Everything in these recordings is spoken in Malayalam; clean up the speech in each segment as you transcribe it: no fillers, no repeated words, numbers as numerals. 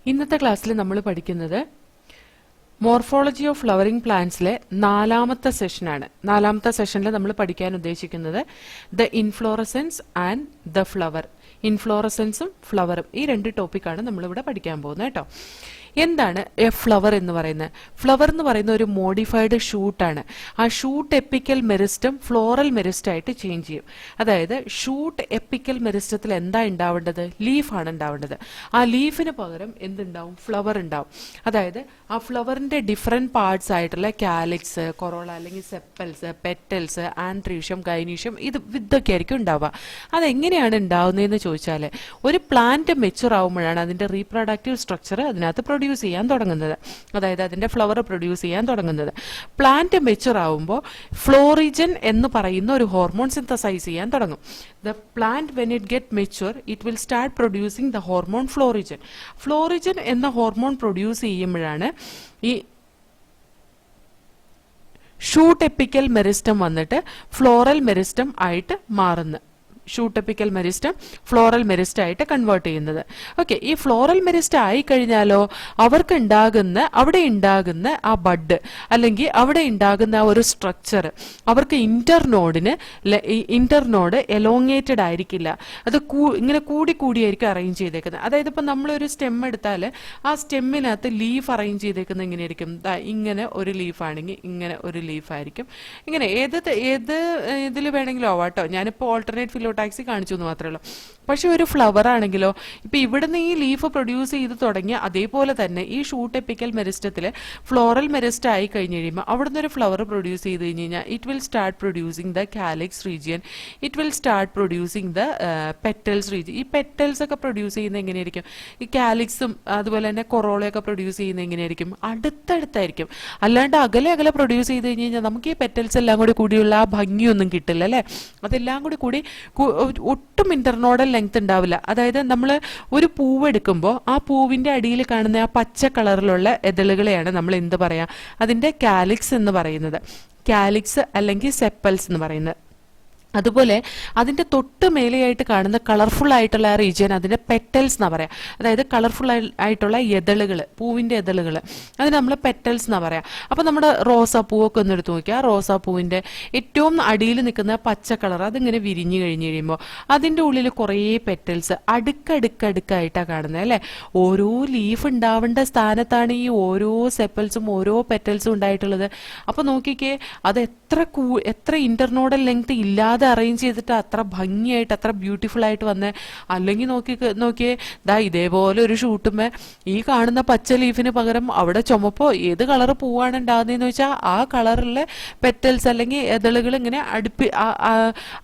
ഇന്നത്തെ ക്ലാസ്സിൽ നമ്മൾ പഠിക്കുന്നത് മോർഫോളജി ഓഫ് ഫ്ലവറിംഗ് പ്ലാന്റ്സിലെ നാലാമത്തെ സെഷനാണ്. നാലാമത്തെ സെഷനിൽ നമ്മൾ പഠിക്കാൻ ഉദ്ദേശിക്കുന്നത് the inflorescence and the flower. ഇൻഫ്ലോറസൻസും ഫ്ലവറും ഈ രണ്ട് ടോപ്പിക്കാണ് നമ്മളിവിടെ പഠിക്കാൻ പോകുന്നത് കേട്ടോ. എന്താണ് എ ഫ്ലവർ എന്ന് പറയുന്നത്? ഫ്ലവർ എന്ന് പറയുന്ന ഒരു മോഡിഫൈഡ് ഷൂട്ടാണ്. ആ shoot epical meristem floral മെറിസ്റ്റായിട്ട് change ചെയ്യും. അതായത് ഷൂട്ട് എപ്പിക്കൽ മെറിസ്റ്റത്തിൽ എന്താ ഉണ്ടാവേണ്ടത്? ലീഫാണ് ഉണ്ടാവേണ്ടത്. ആ ലീഫിന് പകരം എന്തുണ്ടാവും? ഫ്ലവർ ഉണ്ടാവും. അതായത് ആ ഫ്ലവറിന്റെ ഡിഫറെന്റ് പാർട്സ് ആയിട്ടുള്ള കാലിക്സ്, കൊറോള അല്ലെങ്കിൽ സെപ്പൽസ്, പെറ്റൽസ്, ആൻത്രീഷ്യം, ഗൈനീഷ്യം ഇതൊക്കെ ആയിരിക്കും ഉണ്ടാവുക. അതെങ്ങനെയാണ് ഉണ്ടാവുന്നതെന്ന് ചോദിച്ചാൽ ഒരു പ്ലാന്റ് മെച്ചുർ ആവുമ്പോഴാണ് അതിന്റെ റീപ്രൊഡക്റ്റീവ് സ്ട്രക്ചർ അതിനകത്ത് പ്രൊഡ്യൂസ് ചെയ്യാൻ തുടങ്ങുന്നത്. അതായത് അതിന്റെ ഫ്ലവർ പ്രൊഡ്യൂസ് ചെയ്യാൻ തുടങ്ങുന്നത്. പ്ലാന്റ് മെച്ചുർ ആവുമ്പോൾ ഫ്ലോറിജൻ എന്ന് പറയുന്ന ഒരു ഹോർമോൺ സിന്തസൈസ് ചെയ്യാൻ തുടങ്ങും. The plant when it get mature it will start producing the hormone florigen. Florigen എന്ന ഹോർമോൺ പ്രൊഡ്യൂസ് ചെയ്യുമ്പോഴാണ് ഈ ഷൂട്ട് എപ്പിക്കൽ മെറിസ്റ്റം വന്നിട്ട് ഫ്ലോറൽ മെറിസ്റ്റം ആയിട്ട് മാറുന്നത്. ഷൂട്ട് എപ്പിക്കൽ മെറിസ്റ്റം ഫ്ലോറൽ മെറിസ്റ്റ് ആയിട്ട് കൺവേർട്ട് ചെയ്യുന്നത്. ഓക്കെ, ഈ ഫ്ലോറൽ മെറിസ്റ്റ് ആയി കഴിഞ്ഞാലോ അവിടെ ഉണ്ടാകുന്ന ആ ബഡ് അല്ലെങ്കിൽ അവിടെ ഉണ്ടാകുന്ന ആ ഒരു സ്ട്രക്ചർ അവർക്ക് ഇന്റർനോഡ് എലോങ്ങേറ്റഡ് ആയിരിക്കില്ല. അത് ഇങ്ങനെ കൂടിയായിരിക്കും അറേഞ്ച് ചെയ്തേക്കുന്നത്. അതായത് ഇപ്പം നമ്മളൊരു സ്റ്റെം എടുത്താൽ ആ സ്റ്റെമ്മിനകത്ത് ലീഫ് അറേഞ്ച് ചെയ്തേക്കുന്നത് എങ്ങനെയായിരിക്കും? ഇങ്ങനെ ഒരു ലീഫാണെങ്കിൽ ഇങ്ങനെ ഒരു ലീഫായിരിക്കും. ഇങ്ങനെ ഏത് ഇതിൽ വേണമെങ്കിലും ആവാട്ടോ. ഞാനിപ്പോൾ ഓൾട്ടർനേറ്റ് ഫിലോട്ടാക്സി കാണിച്ചു എന്ന് മാത്രമേ ഉള്ളൂ. പക്ഷെ ഒരു ഫ്ലവർ ആണെങ്കിലോ ഇപ്പൊ ഇവിടുന്ന് ഈ ലീഫ് പ്രൊഡ്യൂസ് ചെയ്ത് തുടങ്ങിയ അതേപോലെ തന്നെ ഈ ഷൂട്ട് എപ്പിക്കൽ മെറിസ്റ്റത്തില് ഫ്ലോറൽ മെറിസ്റ്റ് ആയി കഴിഞ്ഞ് കഴിയുമ്പോൾ അവിടുന്ന് ഒരു ഫ്ലവർ പ്രൊഡ്യൂസ് ചെയ്ത് കഴിഞ്ഞ് കഴിഞ്ഞാൽ it will start producing the calyx region. It will start producing the petals region. ഈ പെറ്റൽസ് ഒക്കെ പ്രൊഡ്യൂസ് ചെയ്യുന്നത് എങ്ങനെയായിരിക്കും? ഈ കാലിക്സും അതുപോലെ തന്നെ കൊറോളയൊക്കെ പ്രൊഡ്യൂസ് ചെയ്യുന്നത് എങ്ങനെയായിരിക്കും? അടുത്തടുത്തായിരിക്കും. അല്ലാണ്ട് അകലെ പ്രൊഡ്യൂസ് ചെയ്ത് കഴിഞ്ഞ് കഴിഞ്ഞാൽ നമുക്ക് ഈ പെറ്റൽസ് എല്ലാം കൂടിയുള്ള ആ ഭംഗിയൊന്നും കിട്ടില്ല അല്ലേ? അതെല്ലാം കൂടി ഒട്ടും ഇന്റർനോഡൽ ലെങ്ത് ഉണ്ടാവില്ല. അതായത് നമ്മൾ ഒരു പൂവ് എടുക്കുമ്പോൾ ആ പൂവിന്റെ അടിയിൽ കാണുന്ന ആ പച്ച കളറിലുള്ള എതളുകളെയാണ് നമ്മൾ എന്ത് പറയാ? അതിന്റെ കാലിക്സ് എന്ന് പറയുന്നത്. കാലിക്സ് അല്ലെങ്കിൽ സെപ്പൽസ് എന്ന് പറയുന്നത്. അതുപോലെ അതിന്റെ തൊട്ട് മേലെയായിട്ട് കാണുന്ന കളർഫുൾ ആയിട്ടുള്ള ആ റീജിയൻ അതിന്റെ പെറ്റൽസ് എന്നാ പറയാം. അതായത് കളർഫുൾ ആയിട്ടുള്ള എതളുകൾ, പൂവിന്റെ എതളുകൾ, അതിന് നമ്മൾ പെറ്റൽസ് എന്നാ പറയാം. അപ്പൊ നമ്മുടെ റോസാപ്പൂവൊക്കെ ഒന്ന് എടുത്ത് നോക്കിയാൽ റോസാപ്പൂവിന്റെ ഏറ്റവും അടിയിൽ നിൽക്കുന്ന പച്ച കളർ അതിങ്ങനെ വിരിഞ്ഞു കഴിഞ്ഞ് കഴിയുമ്പോൾ അതിന്റെ ഉള്ളിൽ കുറേ പെറ്റൽസ് അടുക്കടുക്കായിട്ടാണ് കാണുന്നത് അല്ലെ? ഓരോ ലീഫ് ഉണ്ടാവേണ്ട സ്ഥാനത്താണ് ഈ ഓരോ സെപ്പൽസും ഓരോ പെറ്റൽസും ഉണ്ടായിട്ടുള്ളത്. അപ്പൊ നോക്കിക്കേ, അത് എത്ര ഇന്റർനോഡൽ ലെങ്ത് ഇല്ലാതെ അറേഞ്ച് ചെയ്തിട്ട് അത്ര ഭംഗിയായിട്ട് അത്ര ബ്യൂട്ടിഫുൾ ആയിട്ട് വന്നേ. അല്ലെങ്കിൽ നോക്കിയേ ദാ ഇതേപോലെ ഒരു ഷൂട്ടുമേ ഈ കാണുന്ന പച്ച ലീഫിന് പകരം അവിടെ ചുമപ്പോ ഏത് കളർ പൂവാണ് ഉണ്ടാകുന്നതെന്ന് വെച്ചാൽ ആ കളറിലെ പെറ്റൽസ് അല്ലെങ്കിൽ എതളുകൾ ഇങ്ങനെ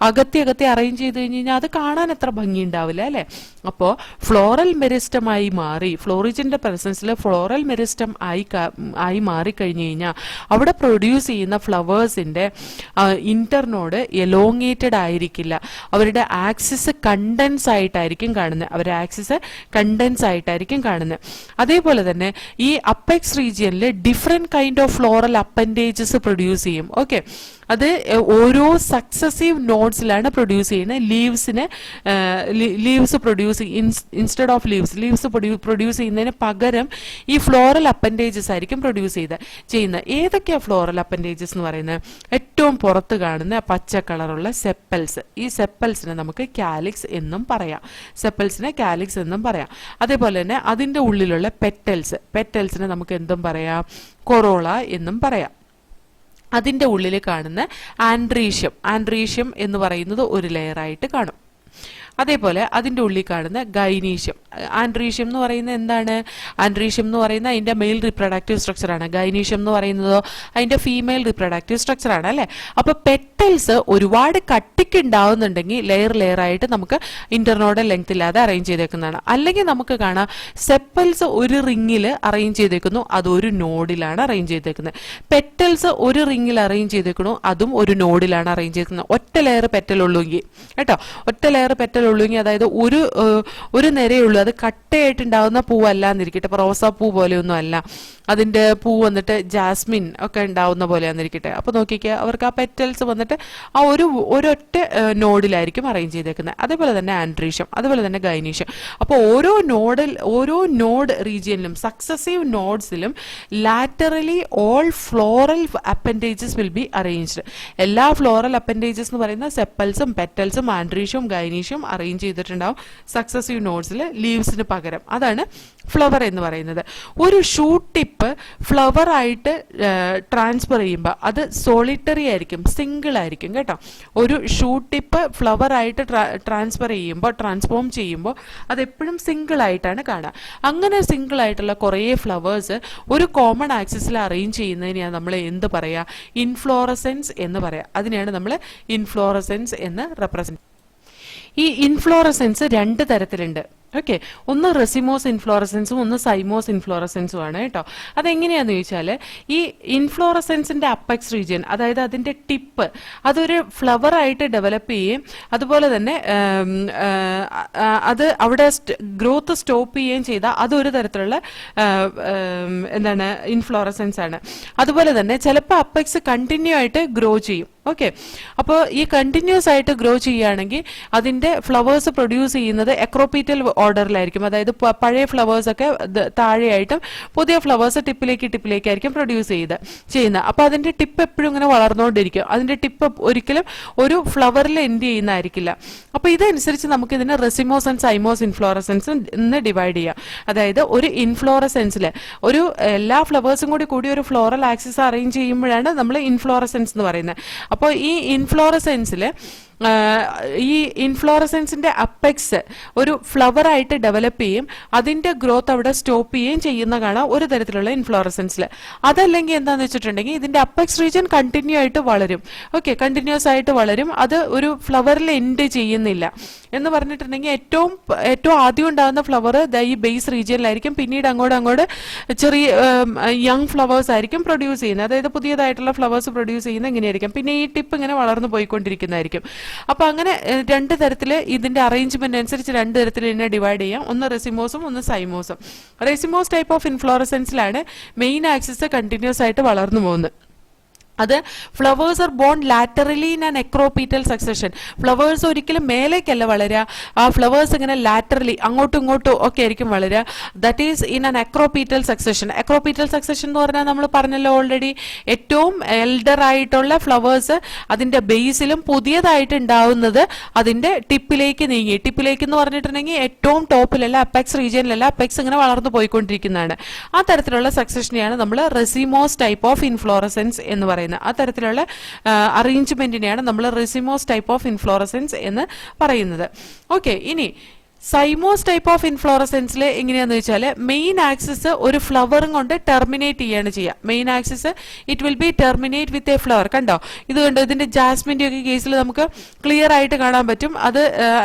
അകത്തി അറേഞ്ച് ചെയ്ത് കഴിഞ്ഞ് കഴിഞ്ഞാൽ അത് കാണാൻ എത്ര ഭംഗി ഉണ്ടാവില്ല അല്ലെ? അപ്പോ ഫ്ലോറൽ മെറിസ്റ്റമായി മാറി, ഫ്ലോറിജിന്റെ പ്രസൻസിൽ ഫ്ലോറൽ മെറിസ്റ്റം ആയി മാറിക്കഴിഞ്ഞു കഴിഞ്ഞാൽ അവിടെ പ്രൊഡ്യൂസ് ചെയ്യുന്ന ഫ്ലവേഴ്സിന്റെ ഇന്റർനോഡ് എലോങ്ങേറ്റഡ് ആയിരിക്കില്ല. അവരുടെ ആക്സിസ് കണ്ടൻസ് ആയിട്ടായിരിക്കും കാണുന്നത്. അതേപോലെ തന്നെ ഈ അപ്പെക്സ് റീജിയനിൽ different kind of floral appendages produce ചെയ്യും. ഓക്കെ, അത് ഓരോ സക്സസീവ് നോഡ്സിലാണ് പ്രൊഡ്യൂസ് ചെയ്യുന്നത്. Leaves produce instead of leaves produce ചെയ്യുന്നതിന് പകരം ഈ ഫ്ലോറൽ അപ്പൻഡേജസ് ആയിരിക്കും പ്രൊഡ്യൂസ് ചെയ്യുന്നത്. ഏതൊക്കെയാ ഫ്ലോറൽ അപ്പൻഡേജസ് എന്ന് പറയുന്നത്? ഏറ്റവും പുറത്ത് കാണുന്ന പച്ച കളറുള്ള സെപ്പൽസ്. ഈ സെപ്പൽസിനെ നമുക്ക് കാലിക്സ് എന്നും പറയാം. അതേപോലെ തന്നെ അതിന്റെ ഉള്ളിലുള്ള പെറ്റൽസിനെ നമുക്ക് എന്തും പറയാം? കൊറോള എന്നും പറയാം. അതിന്റെ ഉള്ളിൽ കാണുന്ന ആൻഡ്രീഷ്യം എന്ന് പറയുന്നത് ഒരു ലെയറായിട്ട് കാണും. അതേപോലെ അതിന്റെ ഉള്ളിൽ കാണുന്ന ഗൈനീഷ്യം. ആൻഡ്രീഷ്യം എന്ന് പറയുന്നത് എന്താണ്? ആൻഡ്രീഷ്യം എന്ന് പറയുന്നത് അതിന്റെ മെയിൽ റിപ്രൊഡക്റ്റീവ് സ്ട്രക്ചർ ആണ്. ഗൈനീഷ്യം എന്ന് പറയുന്നതോ അതിന്റെ ഫീമെയിൽ റിപ്രൊഡക്റ്റീവ് സ്ട്രക്ചർ ആണ് അല്ലെ? അപ്പൊ പെറ്റൽസ് ഒരുപാട് കട്ടിക്ക് ഉണ്ടാവുന്നുണ്ടെങ്കിൽ ലെയർ ആയിട്ട് നമുക്ക് ഇന്റർനോഡൽ ലെങ്ത് ഇല്ലാതെ അറേഞ്ച് ചെയ്തേക്കുന്നതാണ്. അല്ലെങ്കിൽ നമുക്ക് കാണാം സെപ്പൽസ് ഒരു റിങ്ങിൽ അറേഞ്ച് ചെയ്തേക്കുന്നു, അത് ഒരു നോഡിലാണ് അറേഞ്ച് ചെയ്തേക്കുന്നത്. പെറ്റൽസ് ഒരു റിങ്ങിൽ അറേഞ്ച് ചെയ്തേക്കുന്നു, അതും ഒരു നോഡിലാണ് അറേഞ്ച് ചെയ്തേക്കുന്നത്. ഒറ്റ ലെയർ പെറ്റൽ ഉള്ളൂങ്കിൽ കേട്ടോ, ഒറ്റ ലെയർ പെറ്റൽ പൂക്കളുള്ളൂ എങ്കിൽ, അതായത് ഒരു നിരയുള്ളൂ, അത് കട്ടയായിട്ടുണ്ടാവുന്ന പൂവല്ല എന്നിരിക്കട്ടെ, ഇപ്പൊ റോസാപ്പൂ പോലെയൊന്നും അല്ല, അതിന്റെ പൂ വന്നിട്ട് ജാസ്മിൻ ഒക്കെ ഉണ്ടാവുന്ന പോലെ എന്നിരിക്കട്ടെ. അപ്പൊ നോക്കിക്കുക, അവർക്ക് ആ പെറ്റൽസ് വന്നിട്ട് ആ ഒരൊറ്റ നോഡിലായിരിക്കും അറേഞ്ച് ചെയ്തേക്കുന്നത്. അതേപോലെ തന്നെ ആൻഡ്രീഷ്യം, അതുപോലെ തന്നെ ഗൈനീഷ്യം. അപ്പോൾ ഓരോ നോഡ് റീജിയനിലും സക്സസീവ് നോഡ്സിലും laterally all floral appendages will be arranged. എല്ലാ ഫ്ലോറൽ അപ്പൻഡേജസ് എന്ന് പറയുന്ന സെപ്പൽസും പെറ്റൽസും ആൻഡ്രീഷ്യവും ഗൈനീഷ്യവും അറേഞ്ച് ചെയ്തിട്ടുണ്ടാവും സക്സസീവ് നോഡ്സിൽ ലീവ്സിന് പകരം. അതാണ് ഫ്ലവർ എന്ന് പറയുന്നത്. ഒരു ഷൂട്ട് ടിപ്പ് ഫ്ലവർ ആയിട്ട് ട്രാൻസ്ഫർ ചെയ്യുമ്പോൾ അത് സോളിറ്ററി ആയിരിക്കും, സിംഗിൾ ആയിരിക്കും കേട്ടോ. ഒരു ഷൂട്ട് ടിപ്പ് ഫ്ലവർ ആയിട്ട് ട്രാൻസ്ഫോം ചെയ്യുമ്പോൾ അത് എപ്പോഴും സിംഗിൾ ആയിട്ടാണ് കാണുക. അങ്ങനെ സിംഗിൾ ആയിട്ടുള്ള കുറേ ഫ്ലവേഴ്സ് ഒരു കോമൺ ആക്സിസിൽ അറേഞ്ച് ചെയ്യുന്നതിനെയാണ് നമ്മൾ എന്ത് പറയുക? ഇൻഫ്ലോറസെൻസ് എന്ന് പറയാം. അതിനെയാണ് നമ്മൾ ഇൻഫ്ലോറസെൻസ് എന്ന് റെപ്രസെന്റ്. ഈ ഇൻഫ്ലോറസെൻസ് രണ്ട് തരത്തിലുണ്ട്. ഓക്കെ, ഒന്ന് റെസിമോസ് ഇൻഫ്ലോറസെൻസും ഒന്ന് സൈമോസ് ഇൻഫ്ലോറസെൻസും ആണ് കേട്ടോ. അതെങ്ങനെയാന്ന് ചോദിച്ചാൽ, ഈ ഇൻഫ്ലോറസെൻസിന്റെ അപ്പെക്സ് റീജിയൻ, അതായത് അതിന്റെ ടിപ്പ്, അതൊരു ഫ്ലവർ ആയിട്ട് ഡെവലപ്പ് ചെയ്യുകയും അതുപോലെ തന്നെ അത് അവിടെ ഗ്രോത്ത് സ്റ്റോപ്പ് ചെയ്യുകയും ചെയ്താൽ അതൊരു തരത്തിലുള്ള എന്താണ് ഇൻഫ്ലോറസെൻസ് ആണ്. അതുപോലെ തന്നെ ചിലപ്പോൾ അപ്പെക്സ് കണ്ടിന്യൂ ആയിട്ട് ഗ്രോ ചെയ്യും. ഓക്കെ, അപ്പോൾ ഈ കണ്ടിന്യൂസ് ആയിട്ട് ഗ്രോ ചെയ്യുകയാണെങ്കിൽ അതിന്റെ ഫ്ലവേഴ്സ് പ്രൊഡ്യൂസ് ചെയ്യുന്നത് എക്രോപീറ്റൽ ഓർഡറിലായിരിക്കും. അതായത് പഴയ ഫ്ലവേഴ്സ് ഒക്കെ താഴെയായിട്ടും പുതിയ ഫ്ലവേഴ്സ് ടിപ്പിലേക്കായിരിക്കും പ്രൊഡ്യൂസ് ചെയ്യുന്നത്. അപ്പോൾ അതിന്റെ ടിപ്പ് എപ്പോഴും ഇങ്ങനെ വളർന്നുകൊണ്ടിരിക്കും. അതിന്റെ ടിപ്പ് ഒരിക്കലും ഒരു ഫ്ലവറിൽ എൻഡ് ചെയ്യുന്നതായിരിക്കില്ല. അപ്പോൾ ഇതനുസരിച്ച് നമുക്ക് ഇതിനെ റെസിമോസ് ആൻഡ് സൈമോസ് ഇൻഫ്ലോറസെൻസ് എന്ന് ഡിവൈഡ് ചെയ്യാം. അതായത് ഒരു ഇൻഫ്ലോറസെൻസിൽ എല്ലാ ഫ്ലവേഴ്സും കൂടി ഒരു ഫ്ലോറൽ ആക്സിസ് അറേഞ്ച് ചെയ്യുമ്പോഴാണ് നമ്മൾ ഇൻഫ്ലോറസെൻസ് എന്ന് പറയുന്നത്. അപ്പോൾ ഈ ഇൻഫ്ലോറസെൻസിൽ ഈ ഇൻഫ്ലോറസെൻസിന്റെ അപ്പെക്സ് ഒരു ഫ്ലവർ ആയിട്ട് ഡെവലപ്പ് ചെയ്യും, അതിന്റെ ഗ്രോത്ത് അവിടെ സ്റ്റോപ്പ് ചെയ്യുകയും ചെയ്യുന്ന കാണാം ഒരു തരത്തിലുള്ള ഇൻഫ്ലോറസെൻസിൽ. അതല്ലെങ്കിൽ എന്താന്ന് വെച്ചിട്ടുണ്ടെങ്കിൽ ഇതിന്റെ അപ്പെക്സ് റീജിയൻ കണ്ടിന്യൂ ആയിട്ട് വളരും. ഓക്കെ, കണ്ടിന്യൂസ് ആയിട്ട് വളരും, അത് ഒരു ഫ്ലവറിൽ എൻഡ് ചെയ്യുന്നില്ല എന്ന് പറഞ്ഞിട്ടുണ്ടെങ്കിൽ ഏറ്റവും ആദ്യം ഉണ്ടാകുന്ന ഫ്ലവർ ഈ ബേസ് റീജിയനിലായിരിക്കും. പിന്നീട് അങ്ങോട്ട് ചെറിയ യങ് ഫ്ലവേഴ്സ് ആയിരിക്കും പ്രൊഡ്യൂസ് ചെയ്യുന്നത്. അതായത് പുതിയതായിട്ടുള്ള ഫ്ലവേഴ്സ് പ്രൊഡ്യൂസ് ചെയ്യുന്നത് ഇങ്ങനെയായിരിക്കും. പിന്നെ ഈ ടിപ്പ് ഇങ്ങനെ വളർന്നു പോയിക്കൊണ്ടിരിക്കുന്നതായിരിക്കും. അപ്പൊ അങ്ങനെ രണ്ട് തരത്തിൽ ഇതിന്റെ അറേഞ്ച്മെന്റ് അനുസരിച്ച് രണ്ട് തരത്തിൽ ഇതിനെ ഡിവൈഡ് ചെയ്യാം. ഒന്ന് റെസിമോസും ഒന്ന് സൈമോസും. റെസിമോസ് ടൈപ്പ് ഓഫ് ഇൻഫ്ലോറസെൻസിലാണ് മെയിൻ ആക്സിസ് കണ്ടിന്യൂസ് ആയിട്ട് വളർന്നു പോകുന്നത്. അത് flowers are borne laterally in an acropetal succession. Flowers ഒരിക്കലും മേലേക്കല്ല വളരുക, ആ ഫ്ലവേഴ്സ് ഇങ്ങനെ ലാറ്ററലി അങ്ങോട്ടും ഇങ്ങോട്ടും ഒക്കെ ആയിരിക്കും വളരുക. That is in an acropetal succession. Acropetal succession എന്ന് പറഞ്ഞാൽ നമ്മൾ പറഞ്ഞല്ലോ ഓൾറെഡി, ഏറ്റവും എൽഡർ ആയിട്ടുള്ള ഫ്ലവേഴ്സ് അതിന്റെ ബേസിലും പുതിയതായിട്ട് ഉണ്ടാവുന്നത് അതിന്റെ ടിപ്പിലേക്ക് നീങ്ങി. ടിപ്പിലേക്ക് എന്ന് പറഞ്ഞിട്ടുണ്ടെങ്കിൽ ഏറ്റവും ടോപ്പിലല്ല, അപ്പെക്സ് റീജിയനിലല്ല, അപ്പെക്സ് ഇങ്ങനെ വളർന്നു പോയിക്കൊണ്ടിരിക്കുന്നതാണ്. ആ തരത്തിലുള്ള സക്സഷനെയാണ് നമ്മൾ റെസിമോസ് ടൈപ്പ് ഓഫ് ഇൻഫ്ലോറസെൻസ് എന്ന് പറയുന്നത്. ആ തരത്തിലുള്ള അറേഞ്ച്മെന്റിനെയാണ് നമ്മൾ റെസിമോസ് ടൈപ്പ് ഓഫ് ഇൻഫ്ലോറസെൻസ് എന്ന് പറയുന്നത്. ഓക്കെ, ഇനി സൈമോസ് ടൈപ്പ് ഓഫ് ഇൻഫ്ലോറസെൻസിൽ എങ്ങനെയാന്ന് വെച്ചാൽ മെയിൻ ആക്സിസ് ഒരു ഫ്ലവറും കൊണ്ട് ടെർമിനേറ്റ് ചെയ്യാണ് ചെയ്യുക. Main axis it will be terminate with a flower. കണ്ടോ, ഇത് കണ്ടോ, ഇതിന്റെ ജാസ്മിന്റെ ഒക്കെ കേസിൽ നമുക്ക് ക്ലിയർ ആയിട്ട് കാണാൻ പറ്റും.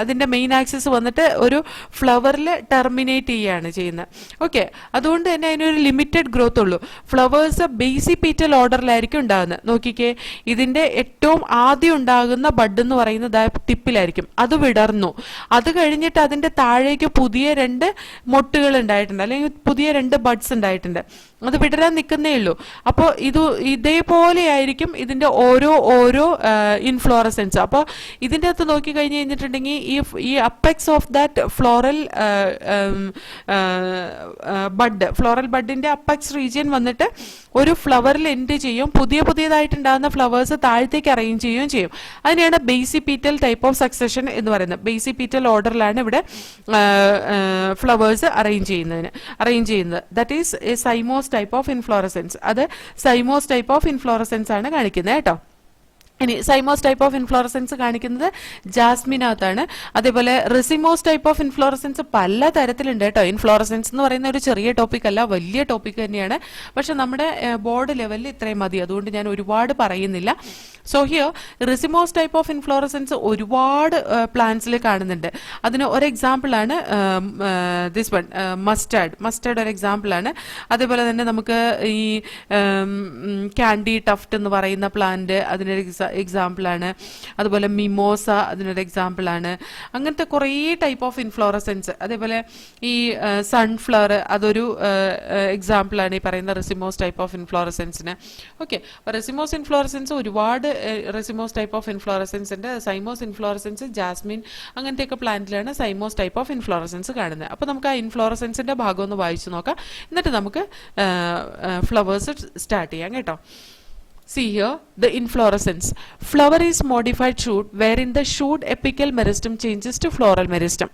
അതിന്റെ മെയിൻ ആക്സിസ് വന്നിട്ട് ഒരു ഫ്ലവറിൽ ടെർമിനേറ്റ് ചെയ്യാണ് ചെയ്യുന്നത്. ഓക്കെ, അതുകൊണ്ട് തന്നെ അതിനൊരു ലിമിറ്റഡ് ഗ്രോത്ത് ഉള്ളൂ. ഫ്ലവേഴ്സ് ബേസിപീറ്റൽ ഓർഡറിലായിരിക്കും ഉണ്ടാകുന്നത്. നോക്കിക്കേ, ഇതിന്റെ ഏറ്റവും ആദ്യം ഉണ്ടാകുന്ന ബഡ് എന്ന് പറയുന്നത് ടിപ്പിലായിരിക്കും. അത് വിടർന്നു, അത് കഴിഞ്ഞിട്ട് അതിന്റെ താഴേക്ക് പുതിയ 2 മൊട്ടുകൾ ഉണ്ടായിട്ടുണ്ട്, അല്ലെങ്കിൽ പുതിയ 2 ബഡ്സ് ഉണ്ടായിട്ടുണ്ട്. അത് വിടരാൻ നിൽക്കുന്നേ ഉള്ളൂ. അപ്പോൾ ഇതേപോലെ ആയിരിക്കും ഇതിന്റെ ഓരോ ഇൻഫ്ലോറസെൻസ്. അപ്പോൾ ഇതിൻ്റെ അകത്ത് നോക്കി കഴിഞ്ഞ് കഴിഞ്ഞിട്ടുണ്ടെങ്കിൽ ഈ അപ്പെക്സ് ഓഫ് ദാറ്റ് ഫ്ലോറൽ ബഡിന്റെ അപ്പെക്സ് റീജിയൻ വന്നിട്ട് ഒരു ഫ്ലവറിൽ എൻഡ് ചെയ്യും. പുതിയതായിട്ടുണ്ടാകുന്ന ഫ്ലവേഴ്സ് താഴത്തേക്ക് അറേഞ്ച് ചെയ്യുകയും ചെയ്യും. അതിനെയാണ് ബേസിപീറ്റൽ ടൈപ്പ് ഓഫ് സക്സഷൻ എന്ന് പറയുന്നത്. ബേസിപീറ്റൽ ഓർഡറിലാണ് ഇവിടെ ഫ്ലവേഴ്സ് അറേഞ്ച് ചെയ്യുന്നത്. That is A cymose type of inflorescence. അത് സൈമോസ് ടൈപ്പ് ഓഫ് ഇൻഫ്ലോറസെൻസ് ആണ് കാണിക്കുന്നത് കേട്ടോ. ഇനി സൈമോസ് ടൈപ്പ് ഓഫ് ഇൻഫ്ലോറസെൻസ് കാണിക്കുന്നത് ജാസ്മിനകത്താണ്. അതേപോലെ റെസിമോസ് ടൈപ്പ് ഓഫ് ഇൻഫ്ലോറസെൻസ് പല തരത്തിലുണ്ട് കേട്ടോ. ഇൻഫ്ലോറസെൻസ് എന്ന് പറയുന്ന ഒരു ചെറിയ ടോപ്പിക് അല്ല, വലിയ ടോപ്പിക് തന്നെയാണ്. പക്ഷെ നമ്മുടെ ബോർഡ് ലെവലിൽ ഇത്രയും മതി, അതുകൊണ്ട് ഞാൻ ഒരുപാട് പറയുന്നില്ല. So here racemose type of inflorescence ഒരുപാട് പ്ലാന്റ്സിൽ കാണുന്നുണ്ട്. അതിന് ഒരു എക്സാമ്പിൾ ആണ് ദിസ് വൺ, മസ്റ്റാർഡ് ഒരു എക്സാമ്പിൾ ആണ്. അതേപോലെ തന്നെ നമുക്ക് ഈ ക്യാൻഡി ടഫ്റ്റ് എന്ന് പറയുന്ന പ്ലാന്റ് അതിനൊരു എക്സാമ്പിൾ ആണ്, അതുപോലെ മിമോസ അതിനൊരു എക്സാമ്പിൾ ആണ്. അങ്ങനത്തെ കുറേ ടൈപ്പ് ഓഫ് ഇൻഫ്ലോറസൻസ്. അതേപോലെ ഈ സൺഫ്ലവർ അതൊരു എക്സാമ്പിൾ ആണ് ഈ പറയുന്ന റെസിമോസ് ടൈപ്പ് ഓഫ് ഇൻഫ്ലോറസൻസിന്. ഓക്കെ, അപ്പോൾ റെസിമോസ് ഇൻഫ്ലോറസൻസ് ഒരുപാട് റെസിമോസ് ടൈപ്പ് ഓഫ് ഇൻഫ്ലോറസൻസ് ഉണ്ട്. സൈമോസ് ഇൻഫ്ലോറസൻസ്, ജാസ്മിൻ അങ്ങനത്തെയൊക്കെ പ്ലാന്റിലാണ് സൈമോസ് ടൈപ്പ് ഓഫ് ഇൻഫ്ലോറസൻസ് കാണുന്നത്. അപ്പോൾ നമുക്ക് ആ ഇൻഫ്ലോറസൻസിന്റെ ഭാഗം ഒന്ന് വായിച്ചു നോക്കാം, എന്നിട്ട് നമുക്ക് ഫ്ലവേഴ്സ് സ്റ്റാർട്ട് ചെയ്യാം കേട്ടോ. See here the inflorescence. Flower is modified shoot wherein the shoot apical meristem changes to floral meristem.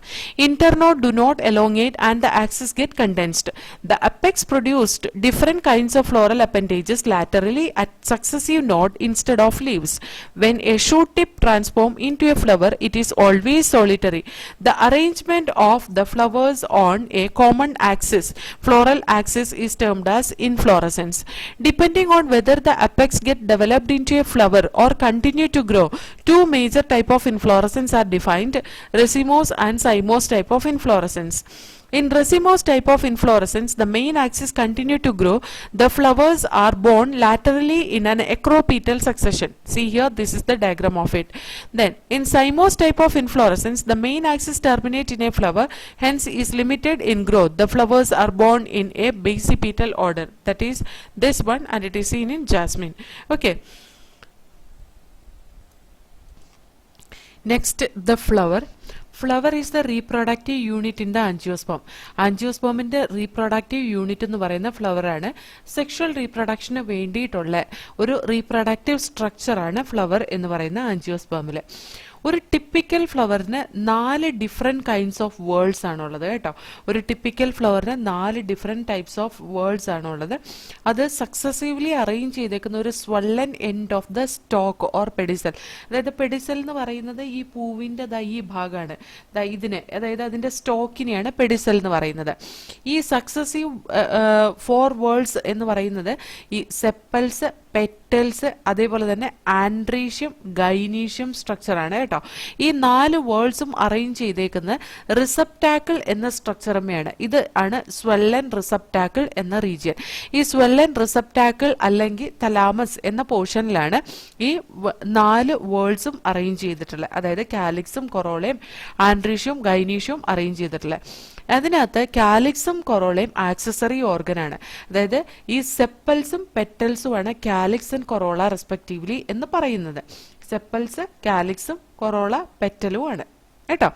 Internode do not elongate and the axis get condensed. The apex produced different kinds of floral appendages laterally at successive node instead of leaves. When a shoot tip transform into a flower, it is always solitary. The arrangement of the flowers on a common axis, floral axis, is termed as inflorescence. Depending on whether the apex get developed into a flower or continue to grow, two major type of inflorescence are defined: racemose and cymose type of inflorescence. In racemose type of inflorescence, the main axis continue to grow. The flowers are borne laterally in an acropetal succession. See here, this is the diagram of it. Then, in cymose type of inflorescence, the main axis terminate in a flower, hence is limited in growth. The flowers are borne in a basipetal order. That is this one, and it is seen in jasmine. Okay. Next, the flower. Flower is the reproductive unit in the angiosperm. ആൻജിയോസ്പേമിന്റെ റീപ്രൊഡക്റ്റീവ് യൂണിറ്റ് എന്ന് പറയുന്ന ഫ്ലവർ ആണ്. സെക്ഷൽ റീപ്രൊഡക്ഷന് വേണ്ടിയിട്ടുള്ള ഒരു റീപ്രൊഡക്റ്റീവ് സ്ട്രക്ചറാണ് ഫ്ലവർ എന്ന് പറയുന്ന ആൻജിയോസ്പേമിൽ. ഒരു ടിപ്പിക്കൽ ഫ്ലവറിന് 4 ഡിഫറെൻറ്റ് കൈൻഡ്സ് ഓഫ് വേൾഡ്സ് ആണുള്ളത് കേട്ടോ. ഒരു ടിപ്പിക്കൽ ഫ്ലവറിന് 4 ഡിഫറെൻറ്റ് ടൈപ്സ് ഓഫ് വേൾഡ്സ് ആണുള്ളത്. അത് സക്സസീവ്ലി അറേഞ്ച് ചെയ്തേക്കുന്ന ഒരു swollen end of the stalk or pedicel. അതായത് പെഡിസൽ എന്ന് പറയുന്നത് ഈ പൂവിൻ്റെ ഈ ഭാഗമാണ്. ഇതിന്, അതായത് അതിൻ്റെ സ്റ്റോക്കിനെയാണ് പെഡിസൽ എന്ന് പറയുന്നത്. ഈ സക്സസീവ് 4 വേൾഡ്സ് എന്ന് പറയുന്നത് ഈ സെപ്പൽസ്, പെറ്റൽസ്, അതേപോലെ തന്നെ ആൻഡ്രീഷ്യം, ഗൈനീഷ്യം സ്ട്രക്ചറാണ് കേട്ടോ. ഈ 4 വേൾഡ്സും അറേഞ്ച് ചെയ്തേക്കുന്ന റിസപ്റ്റാക്കിൾ എന്ന സ്ട്രക്ചറമ്മയാണ്. ഇത് ആണ് സ്വെല്ലൻ റിസപ്റ്റാക്കിൾ എന്ന റീജിയൻ. ഈ സ്വെല്ലൻ റിസപ്റ്റാക്കിൾ അല്ലെങ്കിൽ തലാമസ് എന്ന പോർഷനിലാണ് ഈ 4 വേൾഡ്സും അറേഞ്ച് ചെയ്തിട്ടുള്ളത്. അതായത് കാലിക്സും, കൊറോളയും, ആൻഡ്രീഷ്യവും, ഗൈനീഷ്യവും അറേഞ്ച് ചെയ്തിട്ടുള്ളത്. അതിനകത്ത് കാലിക്സും കൊറോളയും ആക്സസറി ഓർഗൻ ആണ്. അതായത് ഈ സെപ്പൽസും പെറ്റൽസുമാണ് കാലിക്സ് ആൻഡ് കൊറോള റെസ്പെക്റ്റീവ്ലി എന്ന് പറയുന്നത്. സെപ്പൽസ്, കാലിക്സും കൊറോള പെറ്റലും ആണ് കേട്ടോ.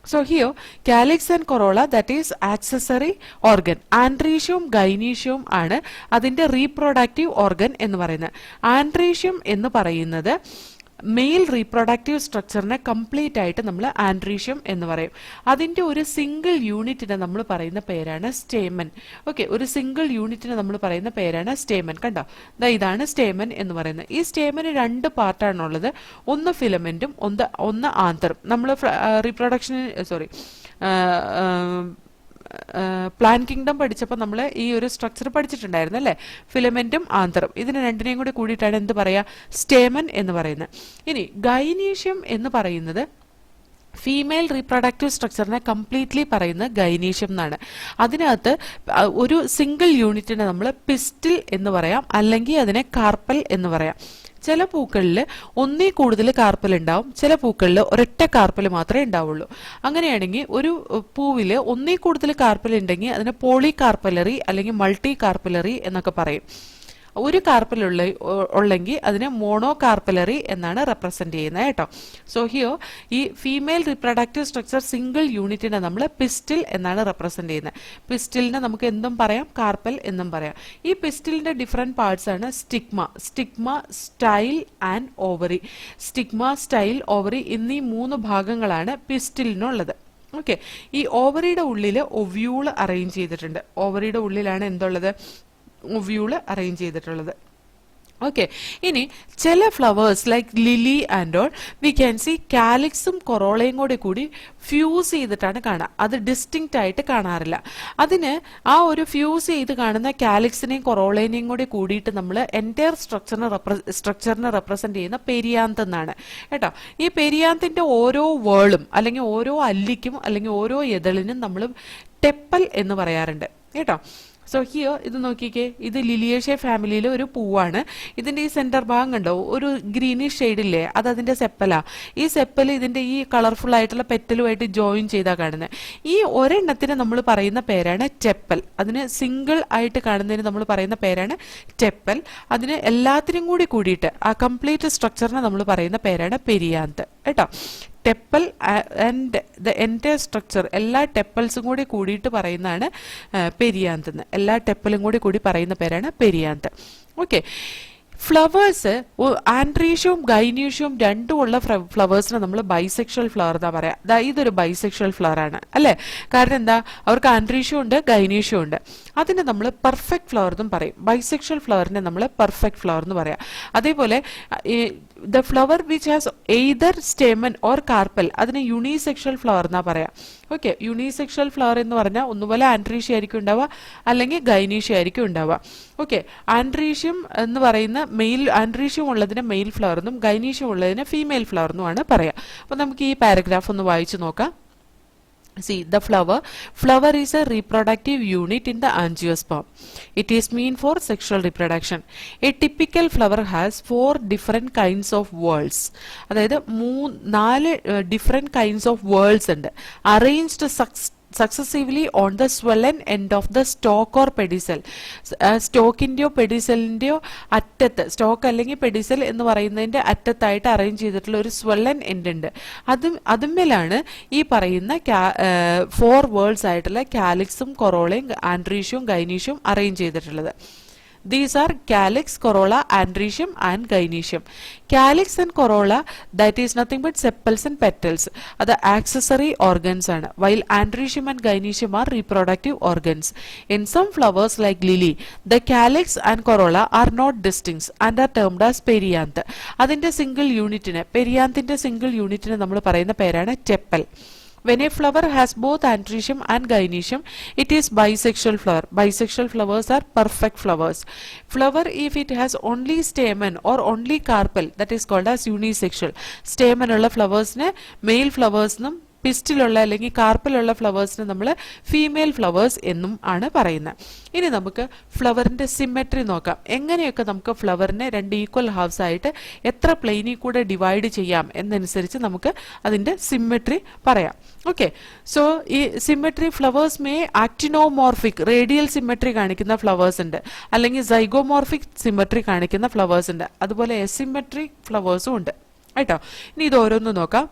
So here calyx and corolla, that is accessory organ. ആൻഡ്രീഷ്യവും ഗൈനീഷ്യവും ആണ് അതിന്റെ റീപ്രൊഡക്റ്റീവ് ഓർഗൻ എന്ന് പറയുന്നത്. ആൻഡ്രീഷ്യം എന്ന് പറയുന്നത് മെയിൽ റീപ്രൊഡക്റ്റീവ് സ്ട്രക്ചറിനെ കംപ്ലീറ്റ് ആയിട്ട് നമ്മൾ ആൻഡ്രീഷ്യം എന്ന് പറയും. അതിൻ്റെ ഒരു സിംഗിൾ യൂണിറ്റിനെ നമ്മൾ പറയുന്ന പേരാണ് സ്റ്റേമൻ. ഓക്കെ, ഒരു സിംഗിൾ യൂണിറ്റിനെ നമ്മൾ പറയുന്ന പേരാണ് സ്റ്റേമൻ. കണ്ടോ, ഇതാണ് സ്റ്റേമൻ എന്ന് പറയുന്നത്. ഈ സ്റ്റേമന് 2 പാർട്ടാണുള്ളത്. ഒന്ന് ഫിലമെന്റും ഒന്ന് ആന്തറും. നമ്മൾ പ്ലാൻ കിങ്ഡം പഠിച്ചപ്പോൾ നമ്മൾ ഈ ഒരു സ്ട്രക്ചർ പഠിച്ചിട്ടുണ്ടായിരുന്നു അല്ലേ, ഫിലമെന്റും ആന്തറും. ഇതിന് രണ്ടിനെയും കൂടി കൂടിയിട്ടാണ് എന്ത് പറയാ, സ്റ്റേമൻ എന്ന് പറയുന്നത്. ഇനി ഗൈനീഷ്യം എന്ന് പറയുന്നത് ഫീമെയിൽ റീപ്രൊഡക്റ്റീവ് സ്ട്രക്ചറിനെ കംപ്ലീറ്റ്ലി പറയുന്നത് ഗൈനീഷ്യം എന്നാണ്. അതിനകത്ത് ഒരു സിംഗിൾ യൂണിറ്റിനെ നമ്മൾ പിസ്റ്റിൽ എന്ന് പറയാം, അല്ലെങ്കിൽ അതിനെ കാർപ്പൽ എന്ന് പറയാം. ചില പൂക്കളിൽ ഒന്നിൽ കൂടുതൽ കാർപ്പൽ ഉണ്ടാവും, ചില പൂക്കളിൽ ഒരൊറ്റ കാർപ്പൽ മാത്രമേ ഉണ്ടാവുള്ളൂ. അങ്ങനെയാണെങ്കിൽ ഒരു പൂവിൽ ഒന്നിൽ കൂടുതൽ കാർപ്പൽ ഉണ്ടെങ്കിൽ അതിനെ പോളി കാർപ്പലറി അല്ലെങ്കിൽ മൾട്ടി കാർപ്പലറി എന്നൊക്കെ പറയും. ഒരു കാർപ്പൽ ഉള്ളെങ്കിൽ അതിനെ മോണോ കാർപ്പലറി എന്നാണ് റെപ്രസെന്റ് ചെയ്യുന്നത് കേട്ടോ. സോ ഹിയോ ഈ ഫീമെയിൽ റീപ്രൊഡക്റ്റീവ് സ്ട്രക്ചർ സിംഗിൾ യൂണിറ്റിനെ നമ്മൾ പിസ്റ്റിൽ എന്നാണ് റെപ്രസെന്റ് ചെയ്യുന്നത്. പിസ്റ്റിലിനെ നമുക്ക് എന്തും പറയാം, കാർപ്പൽ എന്നും പറയാം. ഈ പിസ്റ്റിലിന്റെ ഡിഫറെന്റ് പാർട്സ് ആണ് stigma, style and ovary. Stigma, style, ovary എന്നീ 3 ഭാഗങ്ങളാണ് പിസ്റ്റിലിനുള്ളത്. ഓക്കെ, ഈ ഓവറിയുടെ ഉള്ളിൽ ഒവ്യൂള് അറേഞ്ച് ചെയ്തിട്ടുണ്ട്. ഓവറിയുടെ ഉള്ളിലാണ് എന്തുള്ളത്, ഒവ്യൂള് അറേഞ്ച് ചെയ്തിട്ടുള്ളത്. ഓക്കെ, ഇനി ചില flowers like lily and all we can see കാലിക്സും കൊറോളയും കൂടി ഫ്യൂസ് ചെയ്തിട്ടാണ് കാണുക. അത് ഡിസ്റ്റിങ്ക്റ്റ് ആയിട്ട് കാണാറില്ല. അതിന് ആ ഒരു ഫ്യൂസ് ചെയ്ത് കാണുന്ന കാലിക്സിനെയും കൊറോളേനെയും കൂടിയിട്ട് നമ്മൾ എൻറ്റയർ സ്ട്രക്ചറിനെ റെപ്രസെന്റ് ചെയ്യുന്ന പെരിയാന്ത് എന്നാണ് കേട്ടോ. ഈ പെരിയാന്തിന്റെ ഓരോ വേളും അല്ലെങ്കിൽ ഓരോ അല്ലിക്കും അല്ലെങ്കിൽ ഓരോ എതളിനും നമ്മൾ ടെപ്പൽ എന്ന് പറയാറുണ്ട് കേട്ടോ. സോ ഹിയർ ഇത് നോക്കിക്കേ, ഇത് ലിലിയേഷ്യ ഫാമിലിയിലെ ഒരു പൂവാണ്. ഇതിന്റെ ഈ സെന്റർ ഭാഗം കണ്ടോ, ഒരു ഗ്രീനിഷ് ഷെയ്ഡില്ലേ, അത് അതിന്റെ സെപ്പലാ. ഈ സെപ്പൽ ഇതിന്റെ ഈ കളർഫുൾ ആയിട്ടുള്ള പെറ്റലുമായിട്ട് ജോയിൻ ചെയ്താ കാണുന്നത്. ഈ ഒരെണ്ണത്തിന് നമ്മൾ പറയുന്ന പേരാണ് ടെപ്പൽ. അതിന് സിംഗിൾ ആയിട്ട് കാണുന്നതിന് നമ്മൾ പറയുന്ന പേരാണ് ടെപ്പൽ. അതിന് എല്ലാത്തിനും കൂടി കൂടിയിട്ട് ആ കംപ്ലീറ്റ് സ്ട്രക്ചറിനെ നമ്മൾ പറയുന്ന പേരാണ് പെരിയാന്ത് കേട്ടോ. ടെപ്പൽ ആൻഡ് ദ എൻറ്റയർ സ്ട്രക്ചർ, എല്ലാ ടെപ്പൽസും കൂടി കൂടിയിട്ട് പറയുന്നതാണ് പെരിയാന്ത് എന്ന്. എല്ലാ ടെപ്പലും കൂടി പറയുന്ന പേരാണ് പെരിയാന്ത്. ഓക്കെ, ഫ്ലവേഴ്സ് ആൻഡ്രീഷ്യവും ഗൈനീഷ്യവും രണ്ടും ഉള്ള ഫ്ലവേഴ്സിനെ നമ്മൾ ബൈസെക്ഷൽ ഫ്ലവർ എന്നാ പറയാ. ഇതൊരു ബൈസെക്ഷൽ ഫ്ലവർ ആണ് അല്ലേ? കാരണം എന്താ, അവർക്ക് ആൻഡ്രീഷ്യവും ഉണ്ട് ഗൈനീഷ്യവും ഉണ്ട്. അതിനെ നമ്മൾ പെർഫെക്റ്റ് ഫ്ലവർ എന്നും പറയും. ബൈസെക്ഷൽ ഫ്ലവറിനെ നമ്മൾ പെർഫെക്റ്റ് ഫ്ലവർ എന്ന് പറയാം. അതേപോലെ the flower which has either stamen or carpel, അതിന് യൂണിസെക്ഷൽ ഫ്ലവർ എന്നാ പറയാ. ഓക്കെ, യൂണിസെക്ഷൽ ഫ്ലവർ എന്ന് പറഞ്ഞാൽ ഒന്നുപോലെ ആൻഡ്രീഷ്യ ആയിരിക്കും ഉണ്ടാവുക, അല്ലെങ്കിൽ ഗൈനീഷ്യ ആയിരിക്കും ഉണ്ടാവുക. ഓക്കെ, ആൻഡ്രീഷ്യം എന്ന് പറയുന്ന മെയിൽ, ആൻഡ്രീഷ്യം ഉള്ളതിന് മെയിൽ ഫ്ലവർ എന്നും ഗൈനീഷ്യം ഉള്ളതിന് ഫീമെയിൽ ഫ്ലവർ എന്നുമാണ് പറയാം. അപ്പോൾ നമുക്ക് ഈ പാരഗ്രാഫ് ഒന്ന് വായിച്ചു നോക്കാം. See, the flower is a reproductive unit in the angiosperm. It is meant for sexual reproduction. A typical flower has 4 different kinds of whorls. അതായത് 4 different kinds of whorls ഉണ്ട്, arranged successively on the swollen end of the stalk or pedicel. സ്റ്റോക്കിൻ്റെയോ പെഡിസലിൻ്റെയോ അറ്റത്ത്, സ്റ്റോക്ക് അല്ലെങ്കിൽ പെഡിസൽ എന്ന് പറയുന്നതിൻ്റെ അറ്റത്തായിട്ട് അറേഞ്ച് ചെയ്തിട്ടുള്ള ഒരു സ്വെല്ലൻ എൻഡ് ഉണ്ട്. അതുമേലാണ് ഈ പറയുന്ന 4 വേൾഡ്സ് ആയിട്ടുള്ള കാലിക്സും കൊറോളയും ആൻഡ്രീഷ്യവും ഗൈനീഷ്യവും അറേഞ്ച് ചെയ്തിട്ടുള്ളത്. These are calyx, corolla, andrecium and gynecium. Calyx and corolla, that is nothing but sepals and petals. Are accessory organs ആണ്. While andrecium and gynecium are reproductive organs. In some flowers like lily, the calyx and corolla are not distinct and are termed as perianth. അതിന്റെ സിംഗിൾ യൂണിറ്റിന്, പെരിയാന്തിന്റെ സിംഗിൾ യൂണിറ്റിന് നമ്മൾ പറയുന്ന പേരാണ് ടെപ്പൽ. When a flower has both andrecium and gynecium, it is bisexual flower. Bisexual flowers are perfect flowers. Flower, if it has only stamen or only carpel, that is called as unisexual. Stamen ulla flowers ne male flowers നും പിസ്റ്റിലുള്ള അല്ലെങ്കിൽ കാർപ്പിലുള്ള ഫ്ലവേഴ്സിന് നമ്മൾ ഫീമെയിൽ ഫ്ലവേഴ്സ് എന്നും ആണ് പറയുന്നത്. ഇനി നമുക്ക് ഫ്ലവറിന്റെ സിമെട്രി നോക്കാം. എങ്ങനെയൊക്കെ നമുക്ക് ഫ്ലവറിനെ 2 ഈക്വൽ ഹാഫ്സ് ആയിട്ട് എത്ര പ്ലെയിനിൽ കൂടെ ഡിവൈഡ് ചെയ്യാം എന്നനുസരിച്ച് നമുക്ക് അതിന്റെ സിമെട്രി പറയാം. ഓക്കെ, സോ ഈ symmetry flowers may actinomorphic radial symmetry കാണിക്കുന്ന ഫ്ലവേഴ്സ് ഉണ്ട്, അല്ലെങ്കിൽ സൈഗോമോർഫിക് സിമെട്രി കാണിക്കുന്ന ഫ്ലവേഴ്സ് ഉണ്ട്, അതുപോലെ എസിമെട്രിക് ഫ്ലവേഴ്സും ഉണ്ട് കേട്ടോ. ഇനി ഇത് ഓരോന്ന് നോക്കാം.